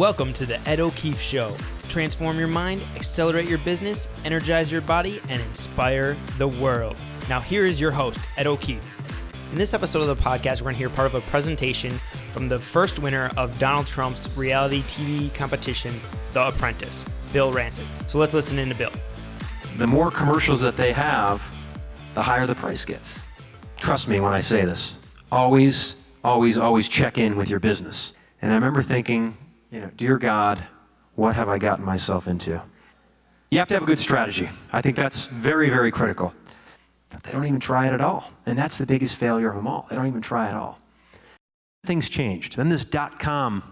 Welcome to the Ed O'Keefe Show. Transform your mind, accelerate your business, energize your body, and inspire the world. Now here is your host, Ed O'Keefe. In this episode of the podcast, we're going to hear part of a presentation from the first winner of Donald Trump's reality TV competition, The Apprentice, Bill Rancic. So let's listen in to Bill. The more commercials that they have, the higher the price gets. Trust me when I say this. Always check in with your business. And I remember thinking, dear God, what have I gotten myself into? You have to have a good strategy. I think that's very, very critical. But they don't even try it at all. And that's the biggest failure of them all. They don't even try at all. Things changed. Then this .com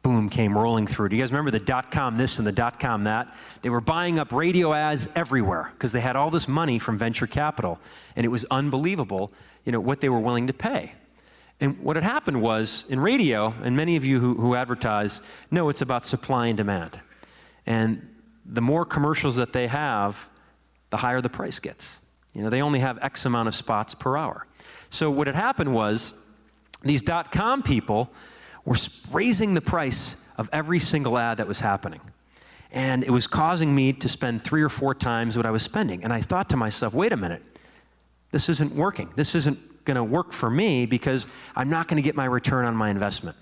boom came rolling through. Do you guys remember the .com this and the .com that? They were buying up radio ads everywhere because they had all this money from venture capital. And it was unbelievable, what they were willing to pay. And what had happened was, in radio, and many of you who advertise know it's about supply and demand. And the more commercials that they have, the higher the price gets. They only have X amount of spots per hour. So what had happened was, these .com people were raising the price of every single ad that was happening. And it was causing me to spend 3 or 4 times what I was spending. And I thought to myself, wait a minute, this isn't working. This isn't going to work for me because I'm not going to get my return on my investment.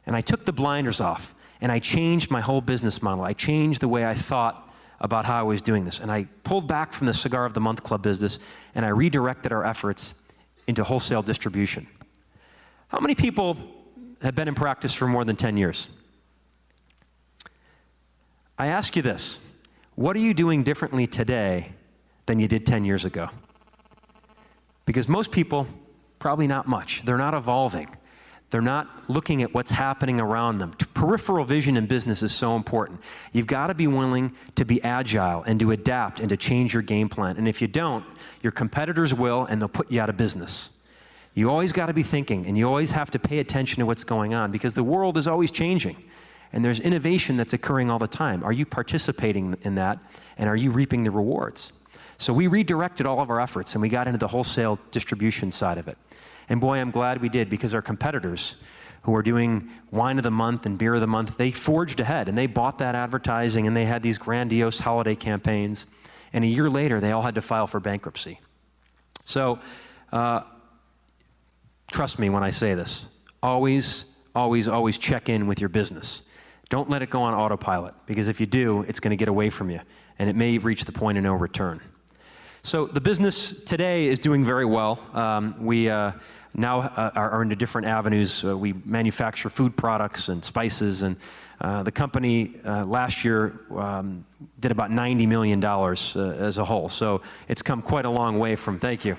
And I took the blinders off and I changed my whole business model. I changed the way I thought about how I was doing this. And I pulled back from the Cigar of the Month Club business and I redirected our efforts into wholesale distribution. How many people have been in practice for more than 10 years? I ask you this, what are you doing differently today than you did 10 years ago? Because most people, probably not much. They're not evolving. They're not looking at what's happening around them. Peripheral vision in business is so important. You've got to be willing to be agile and to adapt and to change your game plan. And if you don't, your competitors will, and they'll put you out of business. You always got to be thinking, and you always have to pay attention to what's going on because the world is always changing. And there's innovation that's occurring all the time. Are you participating in that, and are you reaping the rewards? So we redirected all of our efforts and we got into the wholesale distribution side of it. And boy, I'm glad we did because our competitors who were doing wine of the month and beer of the month, they forged ahead and they bought that advertising and they had these grandiose holiday campaigns. And a year later, they all had to file for bankruptcy. So trust me when I say this. Always check in with your business. Don't let it go on autopilot because if you do, it's going to get away from you and it may reach the point of no return. So the business today is doing very well. We now are into different avenues. We manufacture food products and spices, and the company last year did about $90 million as a whole. So it's come quite a long way from, thank you.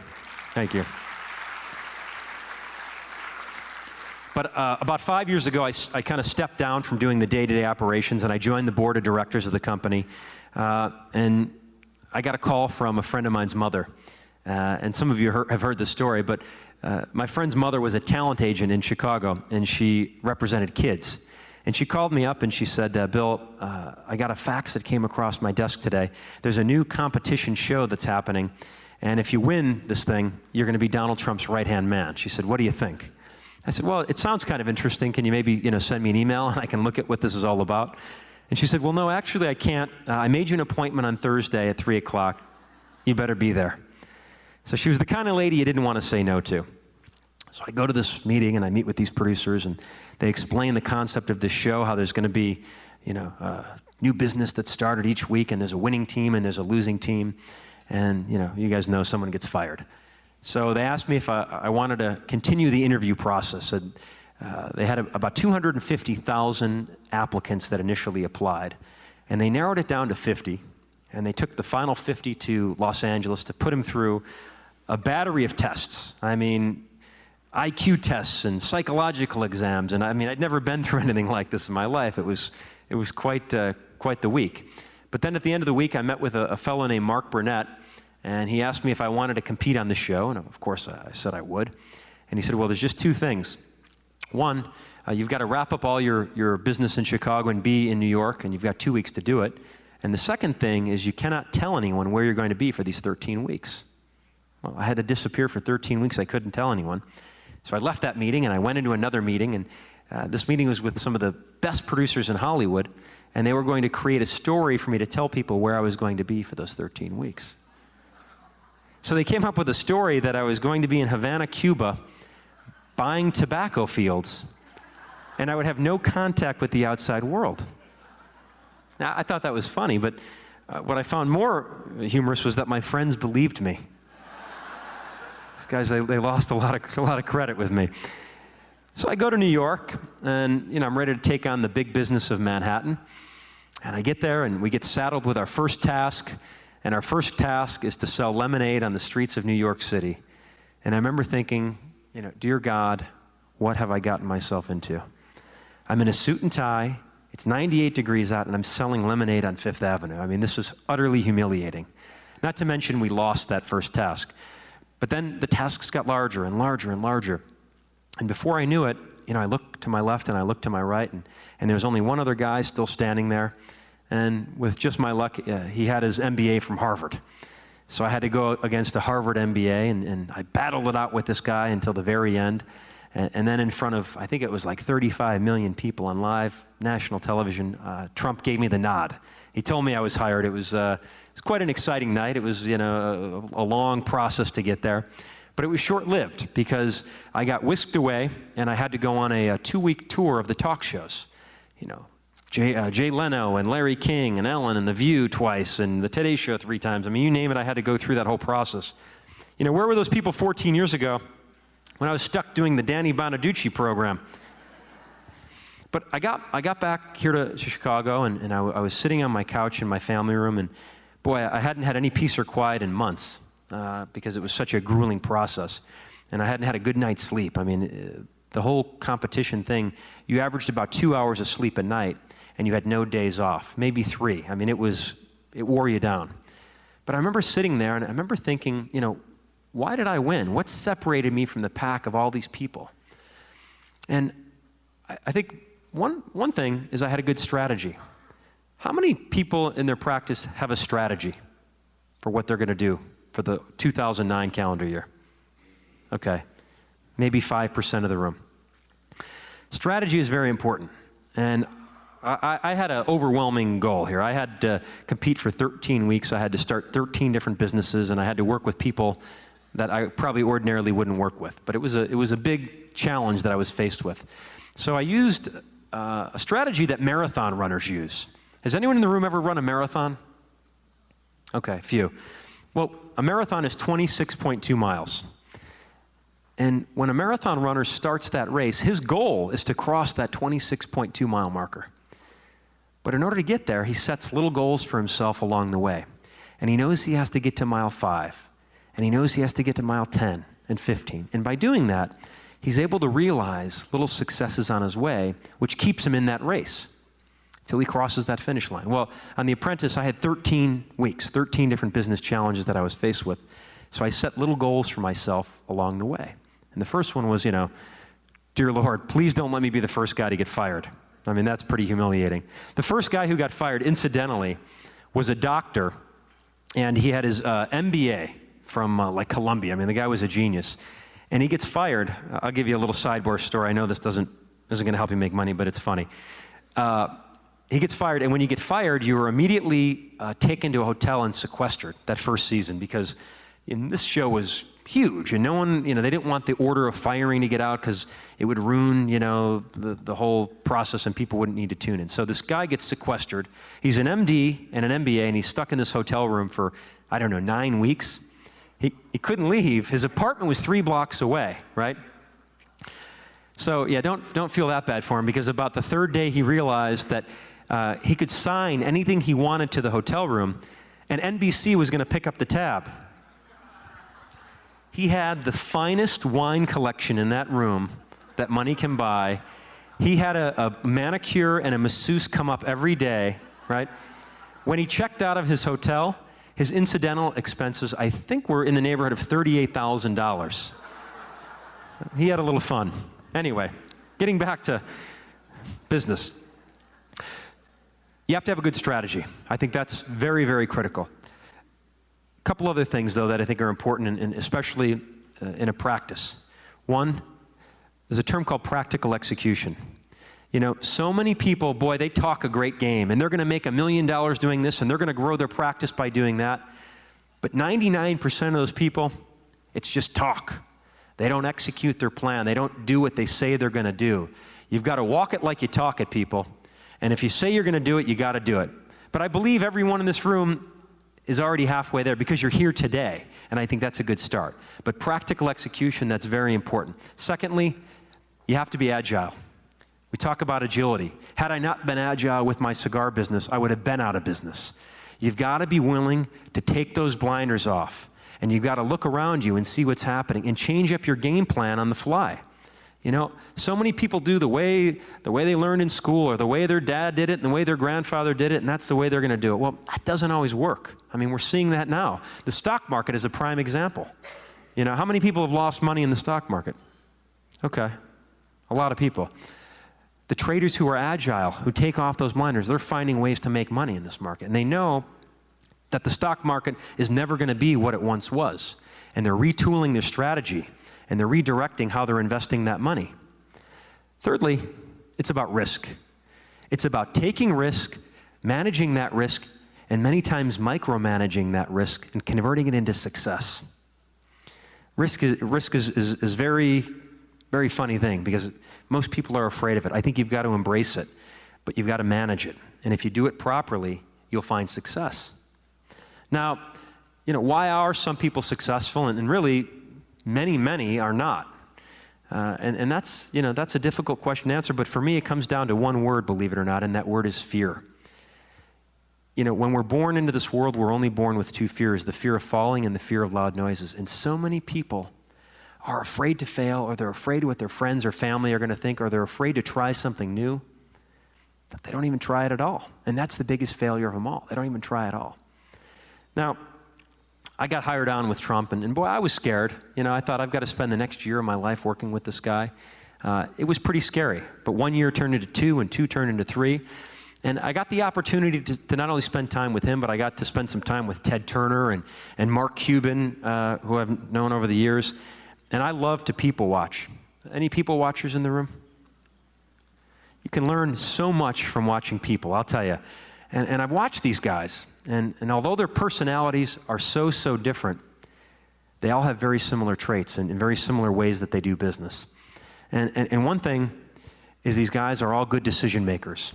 But about 5 years ago, I kind of stepped down from doing the day-to-day operations, and I joined the board of directors of the company. And I got a call from a friend of mine's mother, and some of you have heard this story, but my friend's mother was a talent agent in Chicago, and she represented kids. And she called me up and she said, Bill, I got a fax that came across my desk today. There's a new competition show that's happening, and if you win this thing, you're going to be Donald Trump's right-hand man. She said, what do you think? I said, well, it sounds kind of interesting. Can you maybe send me an email and I can look at what this is all about? And she said, well, no, actually I can't. I made you an appointment on Thursday at 3 o'clock. You better be there. So she was the kind of lady you didn't want to say no to. So I go to this meeting and I meet with these producers and they explain the concept of this show, how there's going to be, new business that started each week and there's a winning team and there's a losing team. And, you guys know someone gets fired. So they asked me if I wanted to continue the interview process. And, they had about 250,000 applicants that initially applied, and they narrowed it down to 50, and they took the final 50 to Los Angeles to put them through a battery of tests. I mean, IQ tests and psychological exams, and I'd never been through anything like this in my life. It was quite the week. But then at the end of the week, I met with a fellow named Mark Burnett, and he asked me if I wanted to compete on the show, and of course I said I would. And he said, well, there's just 2 things. One, you've got to wrap up all your business in Chicago and be in New York, and you've got 2 weeks to do it. And the second thing is you cannot tell anyone where you're going to be for these 13 weeks. Well, I had to disappear for 13 weeks. I couldn't tell anyone. So I left that meeting, and I went into another meeting, and This meeting was with some of the best producers in Hollywood, and they were going to create a story for me to tell people where I was going to be for those 13 weeks. So they came up with a story that I was going to be in Havana, Cuba, buying tobacco fields, and I would have no contact with the outside world. Now, I thought that was funny, but what I found more humorous was that my friends believed me. These guys, they lost a lot of credit with me. So I go to New York, and I'm ready to take on the big business of Manhattan. And I get there, and we get saddled with our first task, and our first task is to sell lemonade on the streets of New York City. And I remember thinking, dear God, what have I gotten myself into? I'm in a suit and tie, it's 98 degrees out, and I'm selling lemonade on Fifth Avenue. I mean, this was utterly humiliating. Not to mention we lost that first task. But then the tasks got larger and larger and larger. And before I knew it, I looked to my left and I looked to my right, and there was only one other guy still standing there. And with just my luck, he had his MBA from Harvard. So I had to go against a Harvard MBA, and I battled it out with this guy until the very end. And then in front of, I think it was like 35 million people on live national television, Trump gave me the nod. He told me I was hired. It was quite an exciting night. It was, a long process to get there. But it was short-lived because I got whisked away, and I had to go on a 2-week tour of the talk shows. Jay Leno and Larry King and Ellen and The View twice and the Today Show 3 times. I mean, you name it, I had to go through that whole process. Where were those people 14 years ago when I was stuck doing the Danny Bonaducci program? But I got back here to Chicago, and I was sitting on my couch in my family room, and boy, I hadn't had any peace or quiet in months. Because it was such a grueling process. And I hadn't had a good night's sleep. I mean, the whole competition thing, you averaged about 2 hours of sleep a night, and you had no days off, maybe 3. I mean, it wore you down. But I remember sitting there, and I remember thinking, why did I win? What separated me from the pack of all these people? And I think one thing is I had a good strategy. How many people in their practice have a strategy for what they're going to do for the 2009 calendar year? Okay, maybe 5% of the room. Strategy is very important, and I had an overwhelming goal here. I had to compete for 13 weeks. I had to start 13 different businesses, and I had to work with people that I probably ordinarily wouldn't work with. But it was a big challenge that I was faced with. So I used a strategy that marathon runners use. Has anyone in the room ever run a marathon? Okay, few. Well, a marathon is 26.2 miles. And when a marathon runner starts that race, his goal is to cross that 26.2 mile marker. But in order to get there, he sets little goals for himself along the way. And he knows he has to get to mile 5. And he knows he has to get to mile 10 and 15. And by doing that, he's able to realize little successes on his way, which keeps him in that race till he crosses that finish line. Well, on The Apprentice, I had 13 weeks, 13 different business challenges that I was faced with. So I set little goals for myself along the way. And the first one was, dear Lord, please don't let me be the first guy to get fired. I mean, that's pretty humiliating. The first guy who got fired, incidentally, was a doctor, and he had his MBA from Columbia. I mean, the guy was a genius. And he gets fired. I'll give you a little sidebar story. I know this isn't going to help you make money, but it's funny. He gets fired, and when you get fired, you are immediately taken to a hotel and sequestered that first season, because this show was huge, and no one, they didn't want the order of firing to get out because it would ruin, the whole process, and people wouldn't need to tune in. So this guy gets sequestered. He's an MD and an MBA, and he's stuck in this hotel room for, 9 weeks. He couldn't leave. His apartment was 3 blocks away, right? So yeah, don't feel that bad for him, because about the 3rd day he realized that he could sign anything he wanted to the hotel room, and NBC was going to pick up the tab. He had the finest wine collection in that room that money can buy. He had a manicure and a masseuse come up every day, right? When he checked out of his hotel, his incidental expenses, I think, were in the neighborhood of $38,000. So he had a little fun. Anyway, getting back to business. You have to have a good strategy. I think that's very, very critical. A couple other things, though, that I think are important, and especially in a practice. One, there's a term called practical execution. So many people, boy, they talk a great game, and they're going to make $1 million doing this, and they're going to grow their practice by doing that. But 99% of those people, it's just talk. They don't execute their plan. They don't do what they say they're going to do. You've got to walk it like you talk it, people. And if you say you're going to do it, you got to do it. But I believe everyone in this room is already halfway there because you're here today, and I think that's a good start. But practical execution, that's very important. Secondly, you have to be agile. We talk about agility. Had I not been agile with my cigar business, I would have been out of business. You've got to be willing to take those blinders off, and you've got to look around you and see what's happening and change up your game plan on the fly. So many people do the way they learned in school, or the way their dad did it and the way their grandfather did it, and that's the way they're going to do it. Well, that doesn't always work. We're seeing that now. The stock market is a prime example. How many people have lost money in the stock market? Okay, a lot of people. The traders who are agile, who take off those blinders, they're finding ways to make money in this market. And they know that the stock market is never going to be what it once was. And they're retooling their strategy, and they're redirecting how they're investing that money. Thirdly, it's about risk. It's about taking risk, managing that risk, and many times micromanaging that risk and converting it into success. Risk is very, very funny thing because most people are afraid of it. I think you've got to embrace it, but you've got to manage it. And if you do it properly, you'll find success. Now, why are some people successful, and really many are not? And that's a difficult question to answer, but for me it comes down to one word, believe it or not, and that word is fear. When we're born into this world, we're only born with two fears, the fear of falling and the fear of loud noises. And so many people are afraid to fail, or they're afraid what their friends or family are going to think, or they're afraid to try something new, that they don't even try it at all. And that's the biggest failure of them all. They don't even try at all. Now, I got hired on with Trump, and boy, I was scared. I thought I've got to spend the next year of my life working with this guy. It was pretty scary, but 1 year turned into 2, and 2 turned into 3. And I got the opportunity to not only spend time with him, but I got to spend some time with Ted Turner and Mark Cuban, who I've known over the years. And I love to people watch. Any people watchers in the room? You can learn so much from watching people, I'll tell you. And I've watched these guys, and although their personalities are so different, they all have very similar traits and very similar ways that they do business. And one thing is these guys are all good decision makers.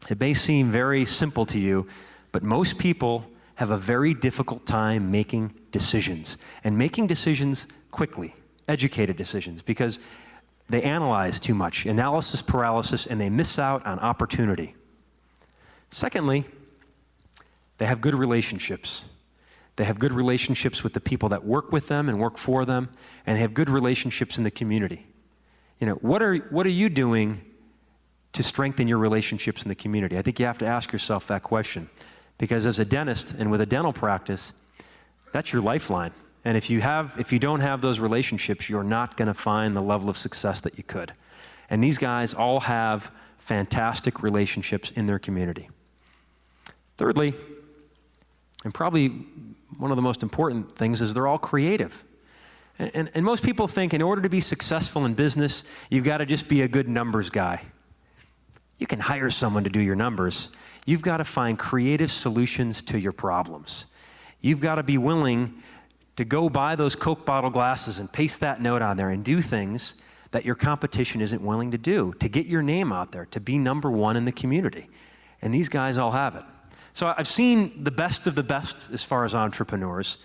It may seem very simple to you, but most people have a very difficult time making decisions, and making decisions quickly, educated decisions, because they analyze too much, analysis paralysis, and they miss out on opportunity. Secondly, they have good relationships. They have good relationships with the people that work with them and work for them, and they have good relationships in the community. What are you doing to strengthen your relationships in the community? I think you have to ask yourself that question, because as a dentist and with a dental practice, that's your lifeline. And if you don't have those relationships, you're not going to find the level of success that you could. And these guys all have fantastic relationships in their community. Thirdly, and probably one of the most important things, is they're all creative. And most people think in order to be successful in business, you've got to just be a good numbers guy. You can hire someone to do your numbers. You've got to find creative solutions to your problems. You've got to be willing to go buy those Coke bottle glasses and paste that note on there and do things that your competition isn't willing to do, to get your name out there, to be number one in the community. And these guys all have it. So I've seen the best of the best as far as entrepreneurs.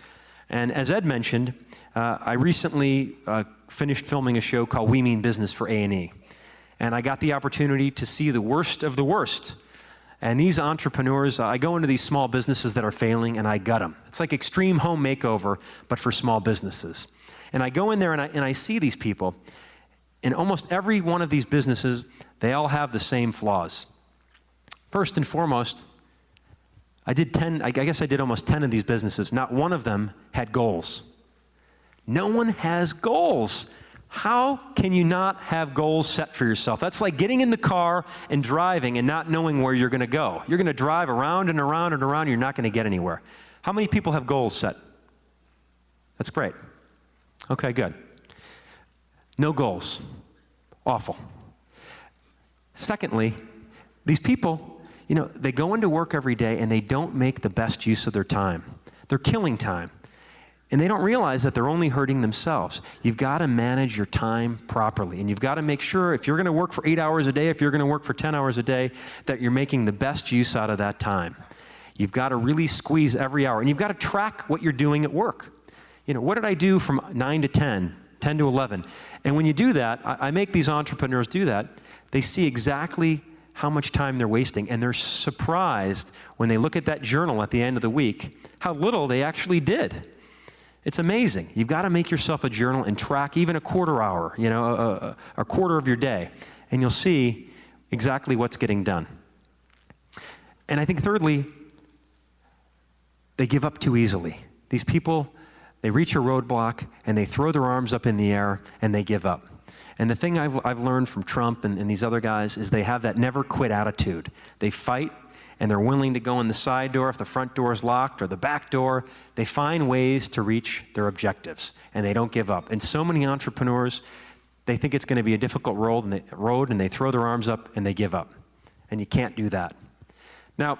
And as Ed mentioned, I recently finished filming a show called We Mean Business for A&E. And I got the opportunity to see the worst of the worst. And these entrepreneurs, I go into these small businesses that are failing, and I gut them. It's like extreme home makeover, but for small businesses. And I go in there, and I see these people. In almost every one of these businesses, they all have the same flaws. First and foremost, I guess I did almost 10 of these businesses. Not one of them had goals. No one has goals. How can you not have goals set for yourself? That's like getting in the car and driving and not knowing where you're going to go. You're going to drive around and around and around. You're not going to get anywhere. How many people have goals set? That's great. Okay, good. No goals. Awful. Secondly, these people, they go into work every day and they don't make the best use of their time. They're killing time. And they don't realize that they're only hurting themselves. You've got to manage your time properly. And you've got to make sure if you're going to work for 8 hours a day, if you're going to work for 10 hours a day, that you're making the best use out of that time. You've got to really squeeze every hour. And you've got to track what you're doing at work. What did I do from 9 to 10, 10 to 11? And when you do that, I make these entrepreneurs do that. They see exactly how much time they're wasting. And they're surprised when they look at that journal at the end of the week, how little they actually did. It's amazing. You've got to make yourself a journal and track even a quarter hour, a quarter of your day. And you'll see exactly what's getting done. And I think thirdly, they give up too easily. These people, they reach a roadblock and they throw their arms up in the air and they give up. And the thing I've learned from Trump and these other guys is they have that never quit attitude. They fight and they're willing to go in the side door if the front door is locked or the back door. They find ways to reach their objectives and they don't give up. And so many entrepreneurs, they think it's going to be a difficult road and they throw their arms up and they give up. And you can't do that. Now,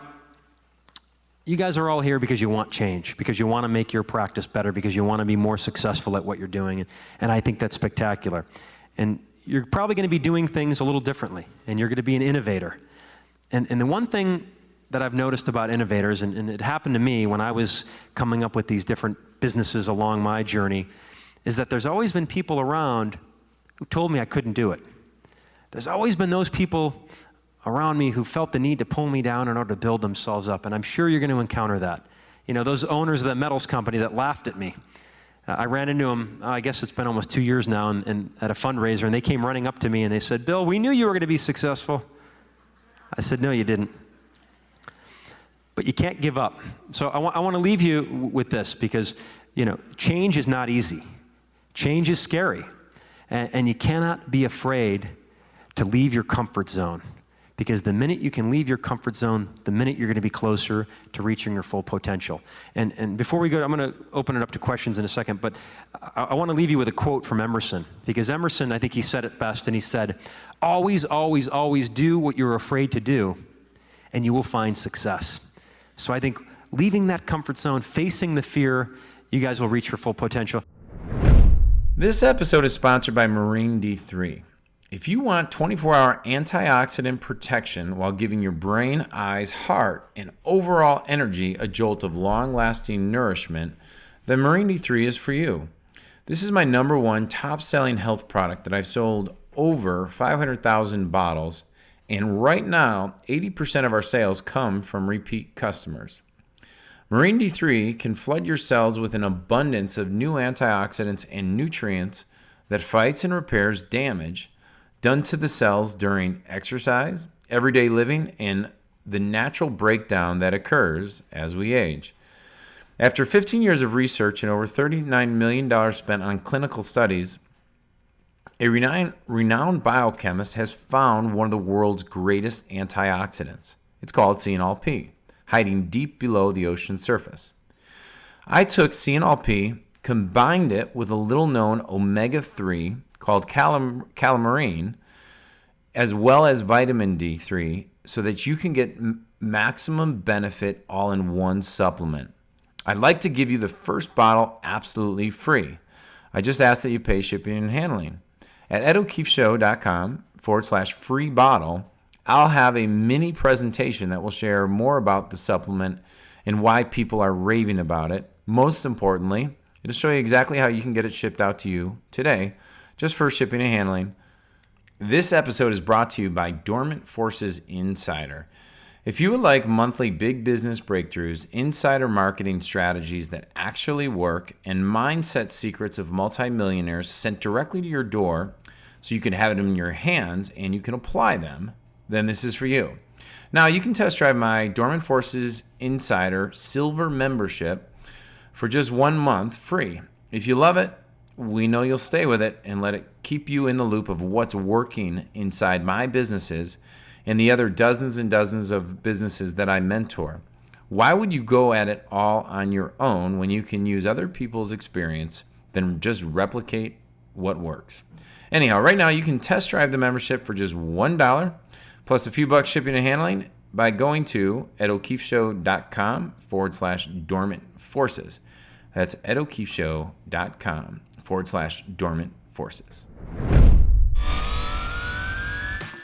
you guys are all here because you want change, because you want to make your practice better, because you want to be more successful at what you're doing. And I think that's spectacular. And you're probably going to be doing things a little differently, and you're going to be an innovator. And the one thing that I've noticed about innovators, and it happened to me when I was coming up with these different businesses along my journey, is that there's always been people around who told me I couldn't do it. There's always been those people around me who felt the need to pull me down in order to build themselves up, and I'm sure you're going to encounter that. Those owners of that metals company that laughed at me. I ran into them, I guess it's been almost 2 years now, and at a fundraiser, and they came running up to me and they said, "Bill, we knew you were going to be successful." I said, "No, you didn't." But you can't give up. So I want to leave you with this because, change is not easy. Change is scary. And you cannot be afraid to leave your comfort zone. Because the minute you can leave your comfort zone, the minute you're going to be closer to reaching your full potential. And before we go, I'm going to open it up to questions in a second, but I want to leave you with a quote from Emerson. Because Emerson, I think he said it best, and he said, "Always, always, always do what you're afraid to do, and you will find success." So I think leaving that comfort zone, facing the fear, you guys will reach your full potential. This episode is sponsored by Marine D3. If you want 24-hour antioxidant protection while giving your brain, eyes, heart, and overall energy a jolt of long-lasting nourishment, then Marine D3 is for you. This is my number one top-selling health product that I've sold over 500,000 bottles, and right now, 80% of our sales come from repeat customers. Marine D3 can flood your cells with an abundance of new antioxidants and nutrients that fights and repairs damage done to the cells during exercise, everyday living, and the natural breakdown that occurs as we age. After 15 years of research and over $39 million spent on clinical studies, a renowned biochemist has found one of the world's greatest antioxidants. It's called CNLP, hiding deep below the ocean surface. I took CNLP, combined it with a little-known omega-3 called calamine, as well as vitamin D3, so that you can get maximum benefit all in one supplement. I'd like to give you the first bottle absolutely free. I just ask that you pay shipping and handling. At edokeefeshow.com/free bottle, I'll have a mini presentation that will share more about the supplement and why people are raving about it. Most importantly, it'll show you exactly how you can get it shipped out to you today, just for shipping and handling. This episode is brought to you by Dormant Forces Insider. If you would like monthly big business breakthroughs, insider marketing strategies that actually work, and mindset secrets of multimillionaires sent directly to your door so you can have it in your hands and you can apply them, then this is for you. Now, you can test drive my Dormant Forces Insider Silver membership for just 1 month free. If you love it, we know you'll stay with it and let it keep you in the loop of what's working inside my businesses and the other dozens and dozens of businesses that I mentor. Why would you go at it all on your own when you can use other people's experience than just replicate what works? Anyhow, right now you can test drive the membership for just $1 plus a few bucks shipping and handling by going to edokeefeshow.com/dormant forces. That's edokeefeshow.com/dormant forces.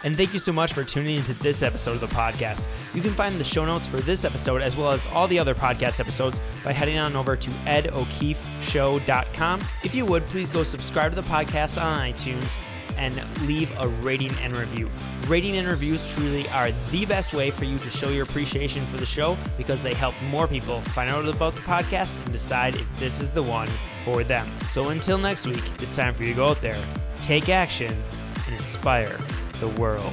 And thank you so much for tuning into this episode of the podcast. You can find the show notes for this episode as well as all the other podcast episodes by heading on over to edokeefeshow.com. If you would, please go subscribe to the podcast on iTunes and leave a rating and review. Rating and reviews truly are the best way for you to show your appreciation for the show because they help more people find out about the podcast and decide if this is the one for them. So until next week, it's time for you to go out there, take action, and inspire the world.